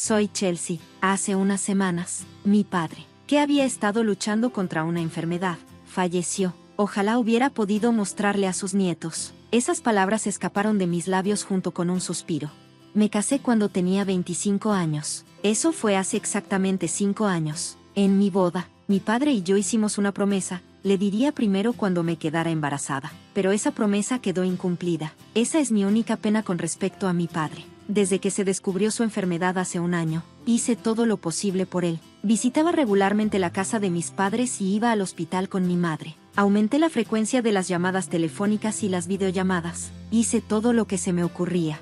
Soy Chelsea. Hace unas semanas, mi padre, que había estado luchando contra una enfermedad, falleció. Ojalá hubiera podido mostrarle a sus nietos. Esas palabras escaparon de mis labios junto con un suspiro. Me casé cuando tenía 25 años. Eso fue hace exactamente 5 años. En mi boda, mi padre y yo hicimos una promesa. Le diría primero cuando me quedara embarazada. Pero esa promesa quedó incumplida. Esa es mi única pena con respecto a mi padre. Desde que se descubrió su enfermedad hace un año, hice todo lo posible por él. Visitaba regularmente la casa de mis padres y iba al hospital con mi madre. Aumenté la frecuencia de las llamadas telefónicas y las videollamadas. Hice todo lo que se me ocurría.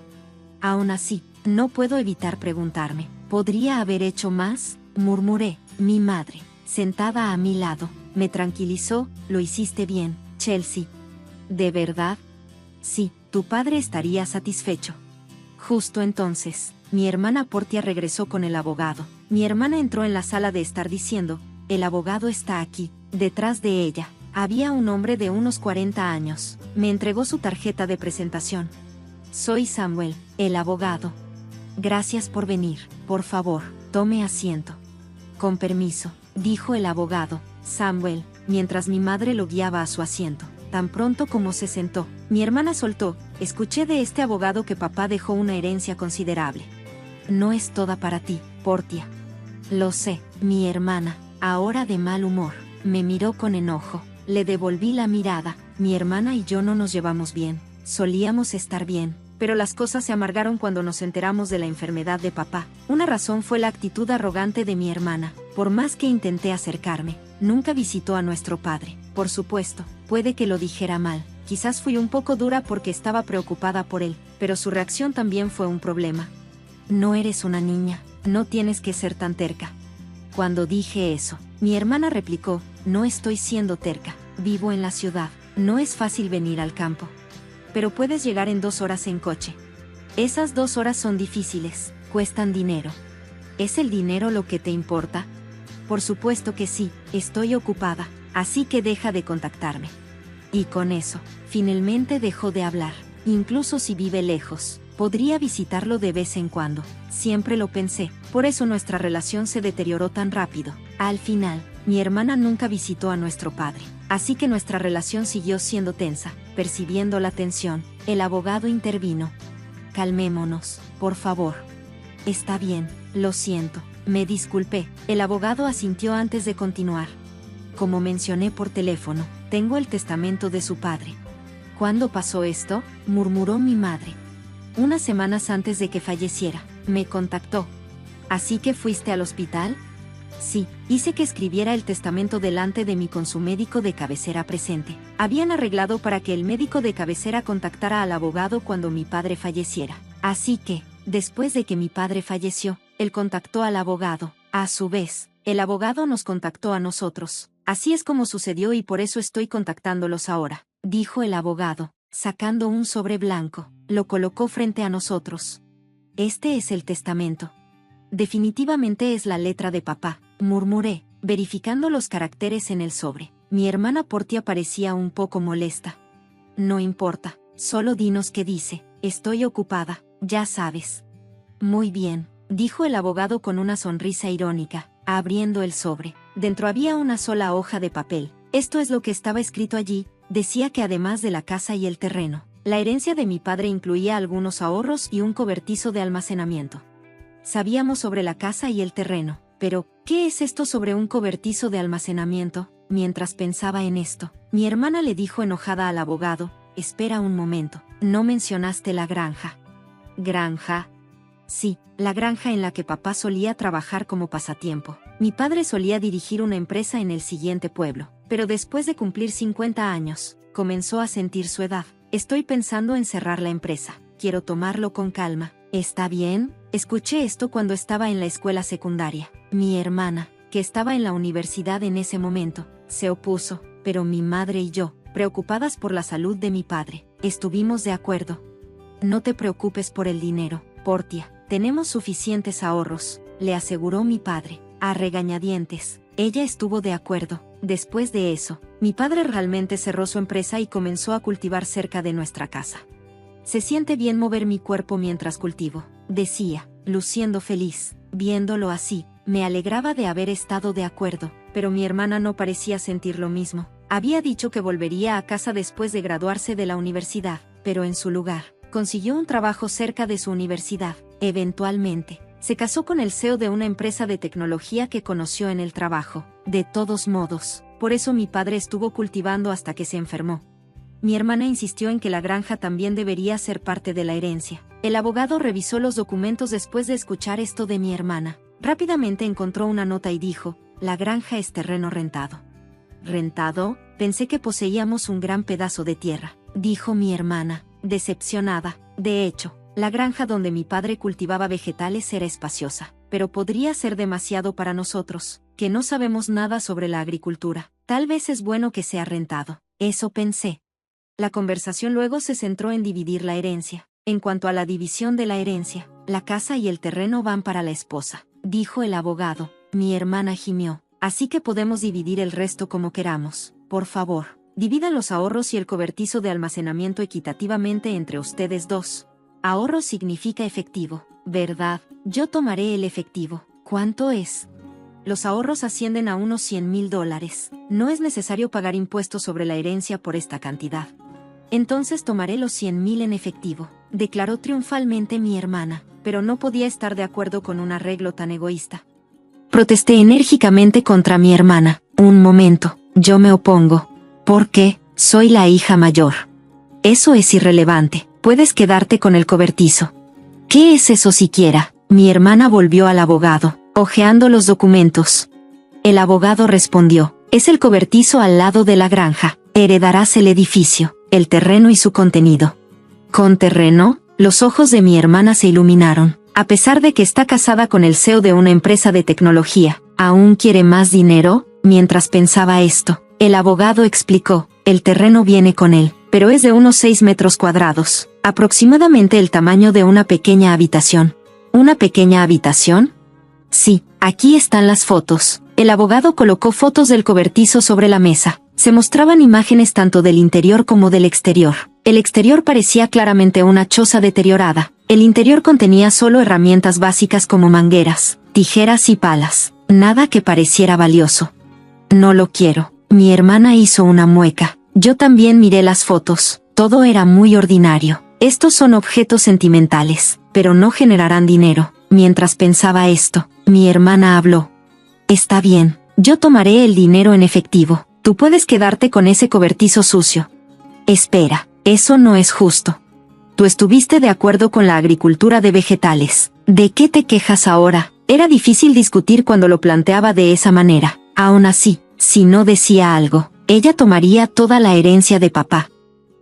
Aún así, no puedo evitar preguntarme, ¿podría haber hecho más? Murmuré. Mi madre, sentada a mi lado, me tranquilizó. Lo hiciste bien, Chelsea. ¿De verdad? Sí, tu padre estaría satisfecho. Justo entonces, mi hermana Portia regresó con el abogado. Mi hermana entró en la sala de estar diciendo, el abogado está aquí. Detrás de ella, había un hombre de unos 40 años. Me entregó su tarjeta de presentación. Soy Samuel, el abogado. Gracias por venir. Por favor, tome asiento. Con permiso, dijo el abogado, Samuel, mientras mi madre lo guiaba a su asiento. Tan pronto como se sentó, mi hermana soltó, escuché de este abogado que papá dejó una herencia considerable. No es toda para ti, Portia. Lo sé, mi hermana, ahora de mal humor, me miró con enojo. Le devolví la mirada. Mi hermana y yo no nos llevamos bien. Solíamos estar bien, pero las cosas se amargaron cuando nos enteramos de la enfermedad de papá. Una razón fue la actitud arrogante de mi hermana. Por más que intenté acercarme, nunca visitó a nuestro padre. Por supuesto, puede que lo dijera mal. Quizás fui un poco dura porque estaba preocupada por él, pero su reacción también fue un problema. No eres una niña, no tienes que ser tan terca. Cuando dije eso, mi hermana replicó, no estoy siendo terca, vivo en la ciudad, no es fácil venir al campo. Pero puedes llegar en 2 horas en coche. Esas 2 horas son difíciles, cuestan dinero. ¿Es el dinero lo que te importa? Por supuesto que sí, estoy ocupada, así que deja de contactarme. Y con eso, finalmente dejó de hablar. Incluso si vive lejos, podría visitarlo de vez en cuando. Siempre lo pensé, por eso nuestra relación se deterioró tan rápido. Al final, mi hermana nunca visitó a nuestro padre, así que nuestra relación siguió siendo tensa. Percibiendo la tensión, el abogado intervino. Calmémonos, por favor. Está bien, lo siento, me disculpé. El abogado asintió antes de continuar. Como mencioné por teléfono, tengo el testamento de su padre. ¿Cuándo pasó esto?, murmuró mi madre. Unas semanas antes de que falleciera, me contactó. ¿Así que fuiste al hospital? Sí, hice que escribiera el testamento delante de mí con su médico de cabecera presente. Habían arreglado para que el médico de cabecera contactara al abogado cuando mi padre falleciera. Así que, después de que mi padre falleció, él contactó al abogado. A su vez, el abogado nos contactó a nosotros. Así es como sucedió y por eso estoy contactándolos ahora, dijo el abogado, sacando un sobre blanco. Lo colocó frente a nosotros. Este es el testamento. Definitivamente es la letra de papá, murmuré, verificando los caracteres en el sobre. Mi hermana Portia parecía un poco molesta. No importa, solo dinos qué dice. Estoy ocupada, ya sabes. Muy bien, dijo el abogado con una sonrisa irónica, abriendo el sobre. Dentro había una sola hoja de papel. Esto es lo que estaba escrito allí. Decía que además de la casa y el terreno, la herencia de mi padre incluía algunos ahorros y un cobertizo de almacenamiento. Sabíamos sobre la casa y el terreno, pero, ¿qué es esto sobre un cobertizo de almacenamiento? Mientras pensaba en esto, mi hermana le dijo enojada al abogado, espera un momento, no mencionaste la granja. ¿Granja? Sí, la granja en la que papá solía trabajar como pasatiempo. Mi padre solía dirigir una empresa en el siguiente pueblo, pero después de cumplir 50 años, comenzó a sentir su edad. Estoy pensando en cerrar la empresa, quiero tomarlo con calma. ¿Está bien? Escuché esto cuando estaba en la escuela secundaria. Mi hermana, que estaba en la universidad en ese momento, se opuso, pero mi madre y yo, preocupadas por la salud de mi padre, estuvimos de acuerdo. No te preocupes por el dinero, Portia, tenemos suficientes ahorros, le aseguró mi padre, a regañadientes. Ella estuvo de acuerdo. Después de eso, mi padre realmente cerró su empresa y comenzó a cultivar cerca de nuestra casa. Se siente bien mover mi cuerpo mientras cultivo, decía. luciendo feliz. Viéndolo así, me alegraba de haber estado de acuerdo, pero mi hermana no parecía sentir lo mismo. Había dicho que volvería a casa después de graduarse de la universidad, pero en su lugar, consiguió un trabajo cerca de su universidad. Eventualmente, se casó con el CEO de una empresa de tecnología que conoció en el trabajo. De todos modos, por eso mi padre estuvo cultivando hasta que se enfermó. Mi hermana insistió en que la granja también debería ser parte de la herencia. El abogado revisó los documentos después de escuchar esto de mi hermana. Rápidamente encontró una nota y dijo: la granja es terreno rentado. ¿Rentado? Pensé que poseíamos un gran pedazo de tierra, dijo mi hermana, decepcionada. De hecho, la granja donde mi padre cultivaba vegetales era espaciosa, pero podría ser demasiado para nosotros, que no sabemos nada sobre la agricultura. Tal vez es bueno que sea rentado. Eso pensé. La conversación luego se centró en dividir la herencia. En cuanto a la división de la herencia, la casa y el terreno van para la esposa, dijo el abogado. Mi hermana gimió. Así que podemos dividir el resto como queramos. Por favor, dividan los ahorros y el cobertizo de almacenamiento equitativamente entre ustedes dos. Ahorro significa efectivo, ¿verdad? Yo tomaré el efectivo. ¿Cuánto es? Los ahorros ascienden a unos $100,000. No es necesario pagar impuestos sobre la herencia por esta cantidad. Entonces tomaré los 100,000 en efectivo, declaró triunfalmente mi hermana, pero no podía estar de acuerdo con un arreglo tan egoísta. Protesté enérgicamente contra mi hermana. Un momento, yo me opongo. ¿Por qué? Soy la hija mayor. Eso es irrelevante, puedes quedarte con el cobertizo. ¿Qué es eso siquiera? Mi hermana volvió al abogado, hojeando los documentos. El abogado respondió: es el cobertizo al lado de la granja. Heredarás el edificio, el terreno y su contenido. ¿Con terreno? Los ojos de mi hermana se iluminaron. A pesar de que está casada con el CEO de una empresa de tecnología, ¿aún quiere más dinero? Mientras pensaba esto, el abogado explicó: el terreno viene con él, pero es de unos 6 metros cuadrados, aproximadamente el tamaño de una pequeña habitación. ¿Una pequeña habitación? Sí, aquí están las fotos. El abogado colocó fotos del cobertizo sobre la mesa. Se mostraban imágenes tanto del interior como del exterior. El exterior parecía claramente una choza deteriorada. El interior contenía solo herramientas básicas como mangueras, tijeras y palas. Nada que pareciera valioso. No lo quiero. Mi hermana hizo una mueca. Yo también miré las fotos. Todo era muy ordinario. Estos son objetos sentimentales, pero no generarán dinero. Mientras pensaba esto, mi hermana habló. Está bien, yo tomaré el dinero en efectivo. Tú puedes quedarte con ese cobertizo sucio. Espera, eso no es justo. Tú estuviste de acuerdo con la agricultura de vegetales. ¿De qué te quejas ahora? Era difícil discutir cuando lo planteaba de esa manera. Aún así, si no decía algo, ella tomaría toda la herencia de papá.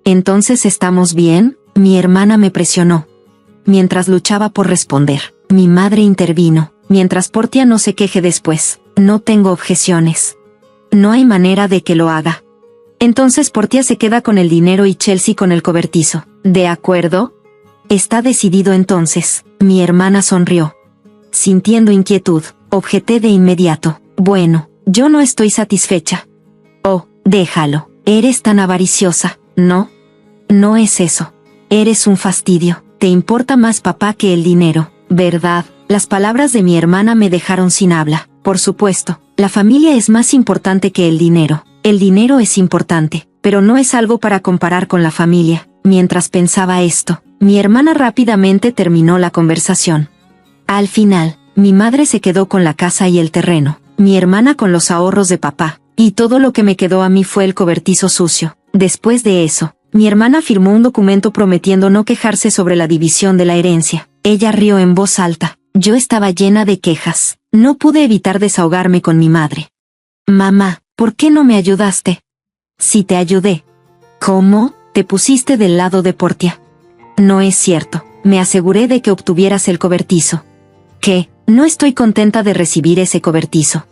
¿Entonces estamos bien? Mi hermana me presionó. Mientras luchaba por responder, mi madre intervino. Mientras Portia no se queje después, no tengo objeciones. No hay manera de que lo haga. Entonces Portia se queda con el dinero y Chelsea con el cobertizo. ¿De acuerdo? Está decidido entonces. Mi hermana sonrió. Sintiendo inquietud, objeté de inmediato. Bueno, yo no estoy satisfecha. Oh, déjalo. Eres tan avariciosa, ¿no? No es eso. Eres un fastidio. Te importa más papá que el dinero, ¿verdad? Las palabras de mi hermana me dejaron sin habla. Por supuesto, la familia es más importante que el dinero. El dinero es importante, pero no es algo para comparar con la familia. Mientras pensaba esto, mi hermana rápidamente terminó la conversación. Al final, mi madre se quedó con la casa y el terreno, mi hermana con los ahorros de papá, y todo lo que me quedó a mí fue el cobertizo sucio. Después de eso, mi hermana firmó un documento prometiendo no quejarse sobre la división de la herencia. Ella rió en voz alta. Yo estaba llena de quejas. No pude evitar desahogarme con mi madre. Mamá, ¿por qué no me ayudaste? Sí te ayudé. ¿Cómo? Te pusiste del lado de Portia. No es cierto. Me aseguré de que obtuvieras el cobertizo. ¿Qué? No estoy contenta de recibir ese cobertizo.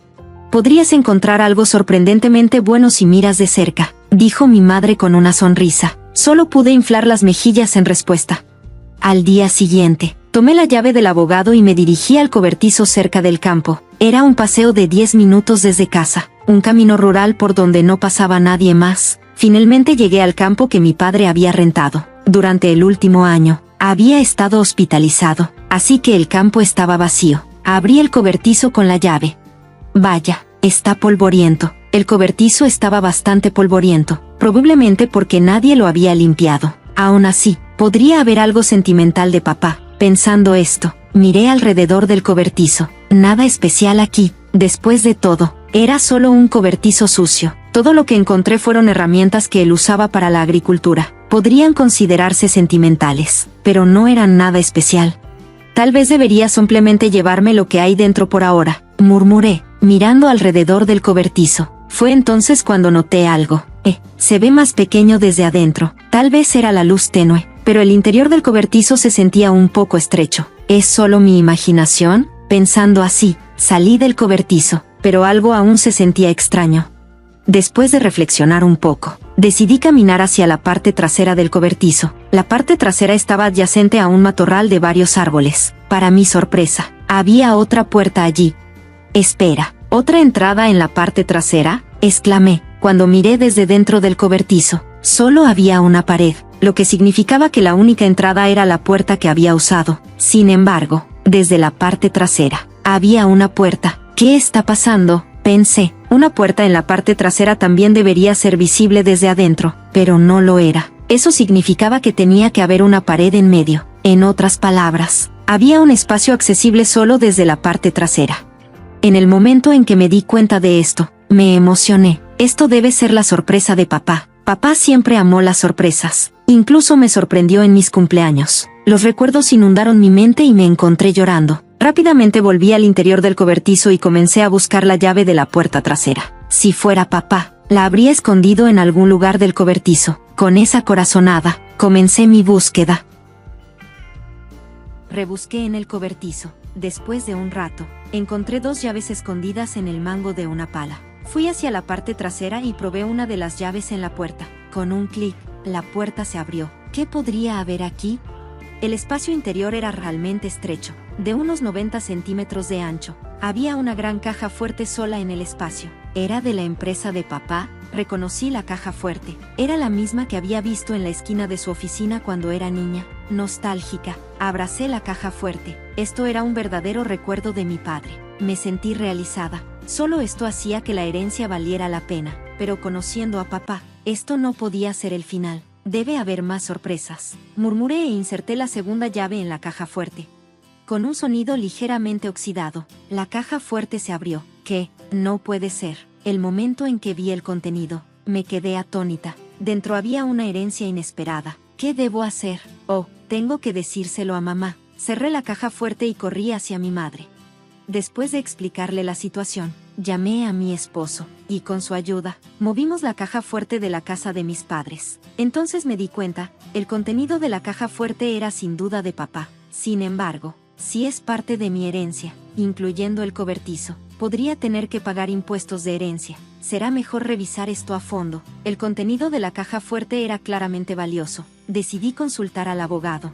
Podrías encontrar algo sorprendentemente bueno si miras de cerca, dijo mi madre con una sonrisa. Solo pude inflar las mejillas en respuesta. Al día siguiente, tomé la llave del abogado y me dirigí al cobertizo cerca del campo. Era un paseo de 10 minutos desde casa, un camino rural por donde no pasaba nadie más. Finalmente llegué al campo que mi padre había rentado. Durante el último año, Había estado hospitalizado, así que el campo estaba vacío. Abrí el cobertizo con la llave. Vaya, está polvoriento. El cobertizo estaba bastante polvoriento, probablemente porque nadie lo había limpiado. Aún así, podría haber algo sentimental de papá. Pensando esto, miré alrededor del cobertizo. Nada especial aquí. Después de todo, era solo un cobertizo sucio. Todo lo que encontré fueron herramientas que él usaba para la agricultura. Podrían considerarse sentimentales, pero no eran nada especial. Tal vez debería simplemente llevarme lo que hay dentro por ahora, murmuré, mirando alrededor del cobertizo. Fue entonces cuando noté algo. Se ve más pequeño desde adentro. Tal vez era la luz tenue, pero el interior del cobertizo se sentía un poco estrecho. ¿Es solo mi imaginación? Pensando así, salí del cobertizo, pero algo aún se sentía extraño. Después de reflexionar un poco, decidí caminar hacia la parte trasera del cobertizo. La parte trasera estaba adyacente a un matorral de varios árboles. Para mi sorpresa, había otra puerta allí. Espera, ¿otra entrada en la parte trasera?, exclamé, cuando miré desde dentro del cobertizo. Solo había una pared, lo que significaba que la única entrada era la puerta que había usado. Sin embargo, desde la parte trasera, había una puerta. ¿Qué está pasando?, pensé. Una puerta en la parte trasera también debería ser visible desde adentro, pero no lo era. Eso significaba que tenía que haber una pared en medio. En otras palabras, había un espacio accesible solo desde la parte trasera. En el momento en que me di cuenta de esto, me emocioné. Esto debe ser la sorpresa de papá. Papá siempre amó las sorpresas. Incluso me sorprendió en mis cumpleaños. Los recuerdos inundaron mi mente y me encontré llorando. Rápidamente volví al interior del cobertizo y comencé a buscar la llave de la puerta trasera. Si fuera papá, la habría escondido en algún lugar del cobertizo. Con esa corazonada, comencé mi búsqueda. Rebusqué en el cobertizo. Después de un rato, encontré 2 llaves escondidas en el mango de una pala. Fui hacia la parte trasera y probé una de las llaves en la puerta. Con un clic, la puerta se abrió. ¿Qué podría haber aquí? El espacio interior era realmente estrecho, de unos 90 centímetros de ancho. Había una gran caja fuerte sola en el espacio. ¿Era de la empresa de papá? Reconocí la caja fuerte. Era la misma que había visto en la esquina de su oficina cuando era niña. Nostálgica, abracé la caja fuerte. Esto era un verdadero recuerdo de mi padre. Me sentí realizada. Solo esto hacía que la herencia valiera la pena. Pero conociendo a papá, esto no podía ser el final. Debe haber más sorpresas. Murmuré e inserté la segunda llave en la caja fuerte. Con un sonido ligeramente oxidado, la caja fuerte se abrió. ¿Qué? No puede ser. El momento en que vi el contenido, me quedé atónita. Dentro había una herencia inesperada. ¿Qué debo hacer? Oh, tengo que decírselo a mamá. Cerré la caja fuerte y corrí hacia mi madre. Después de explicarle la situación, llamé a mi esposo, y con su ayuda, movimos la caja fuerte de la casa de mis padres. Entonces me di cuenta, el contenido de la caja fuerte era sin duda de papá. Sin embargo, si es parte de mi herencia, incluyendo el cobertizo, podría tener que pagar impuestos de herencia. Será mejor revisar esto a fondo. El contenido de la caja fuerte era claramente valioso. Decidí consultar al abogado.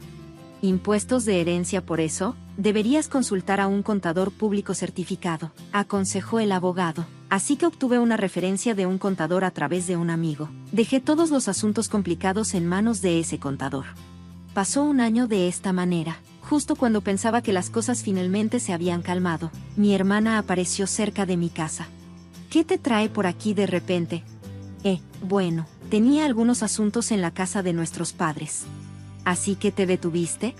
¿Impuestos de herencia por eso? Deberías consultar a un contador público certificado, aconsejó el abogado. Así que obtuve una referencia de un contador a través de un amigo. Dejé todos los asuntos complicados en manos de ese contador. Pasó un año de esta manera. Justo cuando pensaba que las cosas finalmente se habían calmado, mi hermana apareció cerca de mi casa. ¿Qué te trae por aquí de repente? Bueno, tenía algunos asuntos en la casa de nuestros padres. ¿Así que te detuviste?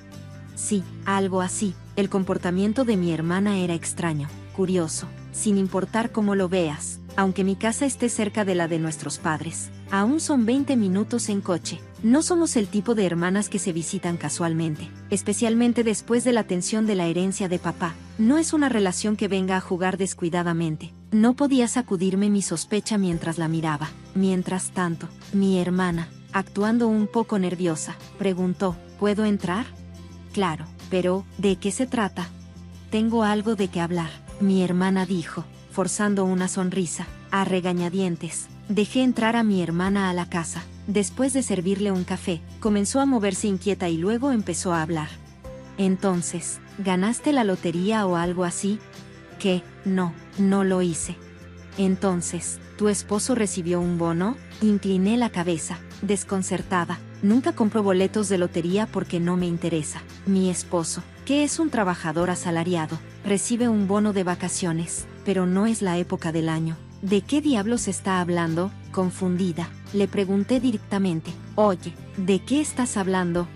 Sí, algo así. El comportamiento de mi hermana era extraño, curioso, sin importar cómo lo veas. Aunque mi casa esté cerca de la de nuestros padres, aún son 20 minutos en coche. No somos el tipo de hermanas que se visitan casualmente, especialmente después de la tensión de la herencia de papá. No es una relación que venga a jugar descuidadamente. No podía sacudirme mi sospecha mientras la miraba. Mientras tanto, mi hermana, actuando un poco nerviosa, preguntó, ¿puedo entrar? Claro, pero, ¿de qué se trata? Tengo algo de qué hablar, mi hermana dijo, forzando una sonrisa. A regañadientes, dejé entrar a mi hermana a la casa. Después de servirle un café, comenzó a moverse inquieta y luego empezó a hablar. Entonces, ¿ganaste la lotería o algo así? ¿Qué? No, no lo hice. Entonces, ¿tu esposo recibió un bono? Incliné la cabeza. desconcertada. Nunca compro boletos de lotería porque no me interesa. Mi esposo, que es un trabajador asalariado, recibe un bono de vacaciones, pero no es la época del año. ¿De qué diablos está hablando? Confundida, le pregunté directamente. Oye, ¿de qué estás hablando?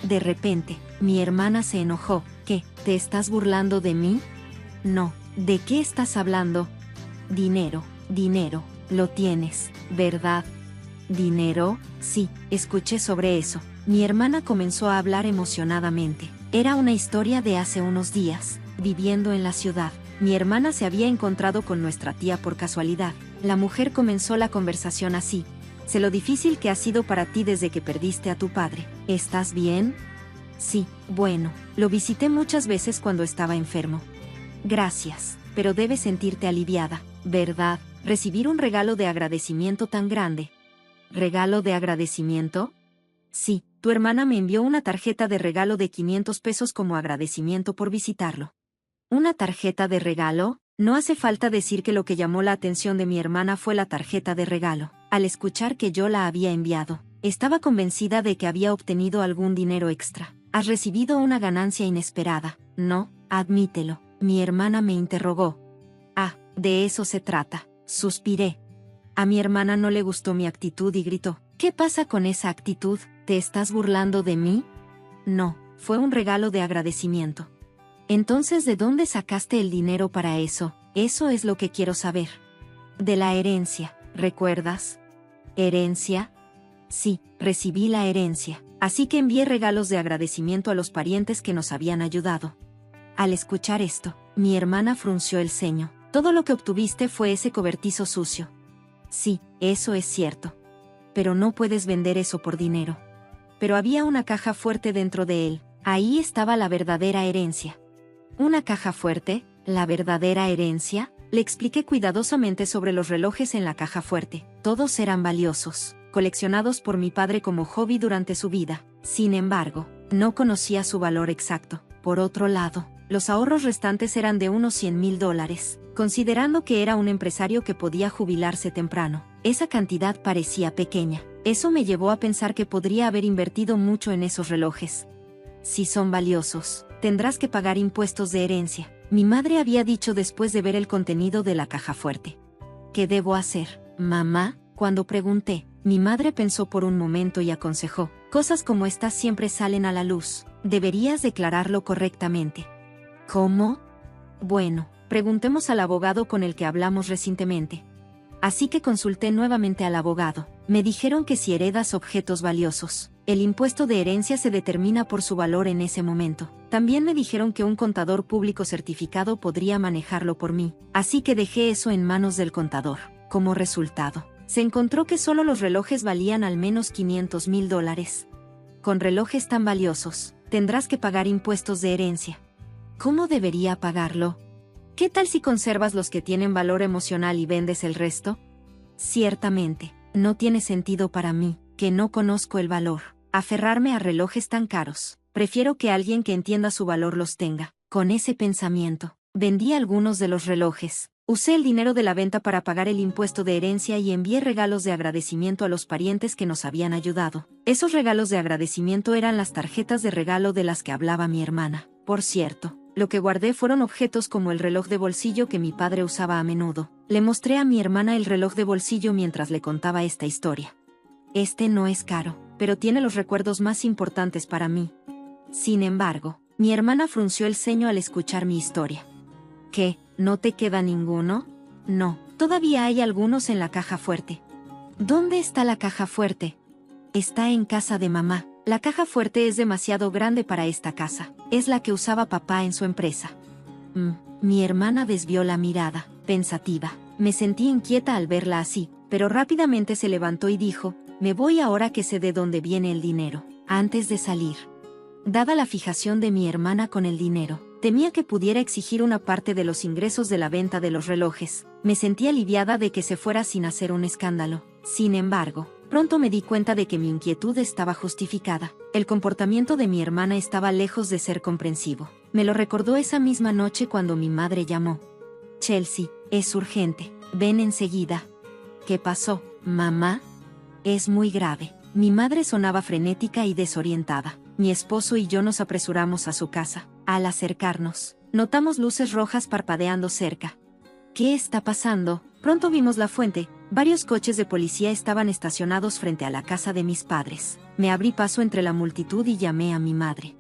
De repente, mi hermana se enojó. ¿Qué? ¿Te estás burlando de mí? No, ¿de qué estás hablando? Dinero, dinero, lo tienes, ¿verdad? ¿Dinero? Sí, escuché sobre eso. Mi hermana comenzó a hablar emocionadamente. Era una historia de hace unos días, viviendo en la ciudad. Mi hermana se había encontrado con nuestra tía por casualidad. La mujer comenzó la conversación así. Sé lo difícil que ha sido para ti desde que perdiste a tu padre. ¿Estás bien? Sí, bueno, lo visité muchas veces cuando estaba enfermo. Gracias, pero debes sentirte aliviada, ¿verdad? Recibir un regalo de agradecimiento tan grande. ¿Regalo de agradecimiento? Sí, tu hermana me envió una tarjeta de regalo de 500 pesos como agradecimiento por visitarlo. ¿Una tarjeta de regalo? No hace falta decir que lo que llamó la atención de mi hermana fue la tarjeta de regalo. Al escuchar que yo la había enviado, estaba convencida de que había obtenido algún dinero extra. ¿Has recibido una ganancia inesperada? No, admítelo. Mi hermana me interrogó. Ah, de eso se trata. Suspiré. A mi hermana no le gustó mi actitud y gritó. ¿Qué pasa con esa actitud? ¿Te estás burlando de mí? No, fue un regalo de agradecimiento. Entonces, ¿de dónde sacaste el dinero para eso? Eso es lo que quiero saber. De la herencia, ¿recuerdas? ¿Herencia? Sí, recibí la herencia, así que envié regalos de agradecimiento a los parientes que nos habían ayudado. Al escuchar esto, mi hermana frunció el ceño. Todo lo que obtuviste fue ese cobertizo sucio. Sí, eso es cierto. Pero no puedes vender eso por dinero. Pero había una caja fuerte dentro de él. Ahí estaba la verdadera herencia. ¿Una caja fuerte? ¿La verdadera herencia? Le expliqué cuidadosamente sobre los relojes en la caja fuerte. Todos eran valiosos, coleccionados por mi padre como hobby durante su vida. Sin embargo, no conocía su valor exacto. Por otro lado, los ahorros restantes eran de unos $100,000. Considerando que era un empresario que podía jubilarse temprano, esa cantidad parecía pequeña. Eso me llevó a pensar que podría haber invertido mucho en esos relojes. Si son valiosos, tendrás que pagar impuestos de herencia, mi madre había dicho después de ver el contenido de la caja fuerte. ¿Qué debo hacer, mamá? Cuando pregunté, mi madre pensó por un momento y aconsejó, cosas como estas siempre salen a la luz, deberías declararlo correctamente. ¿Cómo? Bueno, preguntemos al abogado con el que hablamos recientemente. Así que consulté nuevamente al abogado. Me dijeron que si heredas objetos valiosos, el impuesto de herencia se determina por su valor en ese momento. También me dijeron que un contador público certificado podría manejarlo por mí, así que dejé eso en manos del contador. Como resultado, se encontró que solo los relojes valían al menos $500,000. Con relojes tan valiosos, tendrás que pagar impuestos de herencia. ¿Cómo debería pagarlo? ¿Qué tal si conservas los que tienen valor emocional y vendes el resto? Ciertamente, no tiene sentido para mí, que no conozco el valor, aferrarme a relojes tan caros. Prefiero que alguien que entienda su valor los tenga. Con ese pensamiento, vendí algunos de los relojes. Usé el dinero de la venta para pagar el impuesto de herencia y envié regalos de agradecimiento a los parientes que nos habían ayudado. Esos regalos de agradecimiento eran las tarjetas de regalo de las que hablaba mi hermana. Por cierto, lo que guardé fueron objetos como el reloj de bolsillo que mi padre usaba a menudo. Le mostré a mi hermana el reloj de bolsillo mientras le contaba esta historia. Este no es caro, pero tiene los recuerdos más importantes para mí. Sin embargo, mi hermana frunció el ceño al escuchar mi historia. ¿Qué? ¿No te queda ninguno? No, todavía hay algunos en la caja fuerte. ¿Dónde está la caja fuerte? Está en casa de mamá. La caja fuerte es demasiado grande para esta casa. Es la que usaba papá en su empresa. Mi hermana desvió la mirada, pensativa. Me sentí inquieta al verla así, pero rápidamente se levantó y dijo, me voy ahora que sé de dónde viene el dinero. Antes de salir. Dada la fijación de mi hermana con el dinero, temía que pudiera exigir una parte de los ingresos de la venta de los relojes. Me sentí aliviada de que se fuera sin hacer un escándalo. Sin embargo, pronto me di cuenta de que mi inquietud estaba justificada. El comportamiento de mi hermana estaba lejos de ser comprensivo. Me lo recordó esa misma noche cuando mi madre llamó. Chelsea, es urgente. Ven enseguida. ¿Qué pasó, mamá? Es muy grave. Mi madre sonaba frenética y desorientada. Mi esposo y yo nos apresuramos a su casa. Al acercarnos, notamos luces rojas parpadeando cerca. ¿Qué está pasando? Pronto vimos la fuente. Varios coches de policía estaban estacionados frente a la casa de mis padres. Me abrí paso entre la multitud y llamé a mi madre.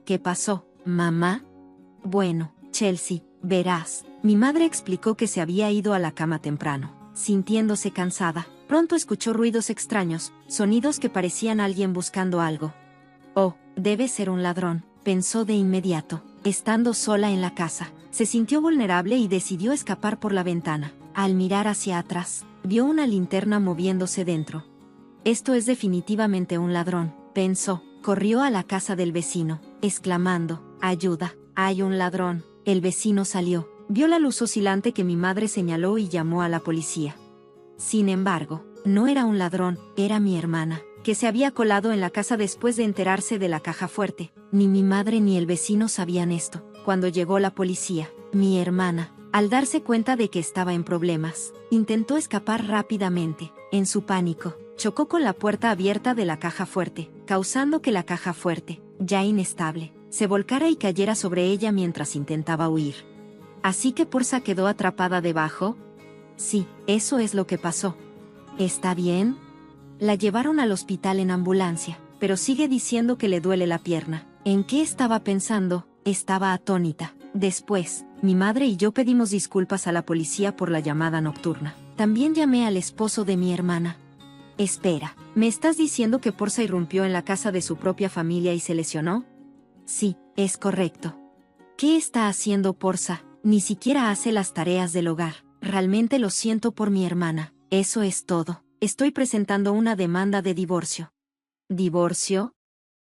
¿Qué pasó, mamá? Bueno, Chelsea, verás. Mi madre explicó que se había ido a la cama temprano. Sintiéndose cansada, pronto escuchó ruidos extraños, sonidos que parecían alguien buscando algo. Oh, debe ser un ladrón, pensó de inmediato. Estando sola en la casa, se sintió vulnerable y decidió escapar por la ventana. Al mirar hacia atrás, vio una linterna moviéndose dentro. Esto es definitivamente un ladrón, pensó. Corrió a la casa del vecino, exclamando, «¡Ayuda! ¡Hay un ladrón!». El vecino salió, vio la luz oscilante que mi madre señaló y llamó a la policía. Sin embargo, no era un ladrón, era mi hermana, que se había colado en la casa después de enterarse de la caja fuerte. Ni mi madre ni el vecino sabían esto. Cuando llegó la policía, mi hermana, al darse cuenta de que estaba en problemas, intentó escapar rápidamente. En su pánico, chocó con la puerta abierta de la caja fuerte, causando que la caja fuerte, ya inestable, se volcara y cayera sobre ella mientras intentaba huir. ¿Así que Portia quedó atrapada debajo? Sí, eso es lo que pasó. ¿Está bien? La llevaron al hospital en ambulancia, pero sigue diciendo que le duele la pierna. ¿En qué estaba pensando? Estaba atónita. Después, mi madre y yo pedimos disculpas a la policía por la llamada nocturna. También llamé al esposo de mi hermana. Espera, ¿me estás diciendo que Portia irrumpió en la casa de su propia familia y se lesionó? Sí, es correcto. ¿Qué está haciendo Portia? Ni siquiera hace las tareas del hogar. Realmente lo siento por mi hermana. Eso es todo. Estoy presentando una demanda de divorcio. ¿Divorcio?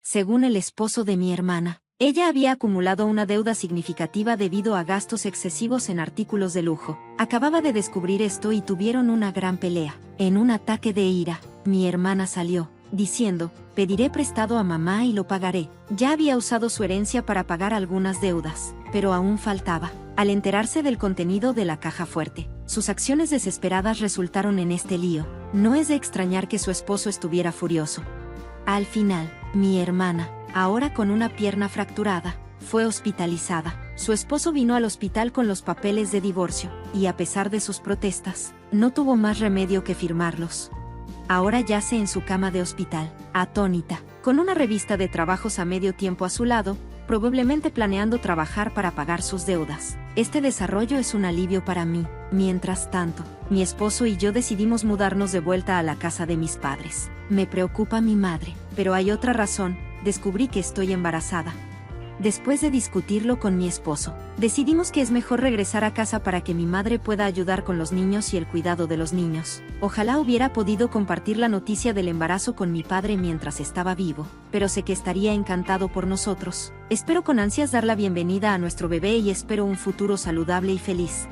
Según el esposo de mi hermana, ella había acumulado una deuda significativa debido a gastos excesivos en artículos de lujo. Acababa de descubrir esto y tuvieron una gran pelea. En un ataque de ira, mi hermana salió, diciendo, «Pediré prestado a mamá y lo pagaré». Ya había usado su herencia para pagar algunas deudas, pero aún faltaba. Al enterarse del contenido de la caja fuerte, sus acciones desesperadas resultaron en este lío. No es de extrañar que su esposo estuviera furioso. Al final, mi hermana, ahora con una pierna fracturada, fue hospitalizada. Su esposo vino al hospital con los papeles de divorcio, y a pesar de sus protestas, no tuvo más remedio que firmarlos. Ahora yace en su cama de hospital, atónita, con una revista de trabajos a medio tiempo a su lado, probablemente planeando trabajar para pagar sus deudas. Este desarrollo es un alivio para mí. Mientras tanto, mi esposo y yo decidimos mudarnos de vuelta a la casa de mis padres. Me preocupa mi madre, pero hay otra razón. Descubrí que estoy embarazada. Después de discutirlo con mi esposo, decidimos que es mejor regresar a casa para que mi madre pueda ayudar con los niños y el cuidado de los niños. Ojalá hubiera podido compartir la noticia del embarazo con mi padre mientras estaba vivo, pero sé que estaría encantado por nosotros. Espero con ansias dar la bienvenida a nuestro bebé y espero un futuro saludable y feliz.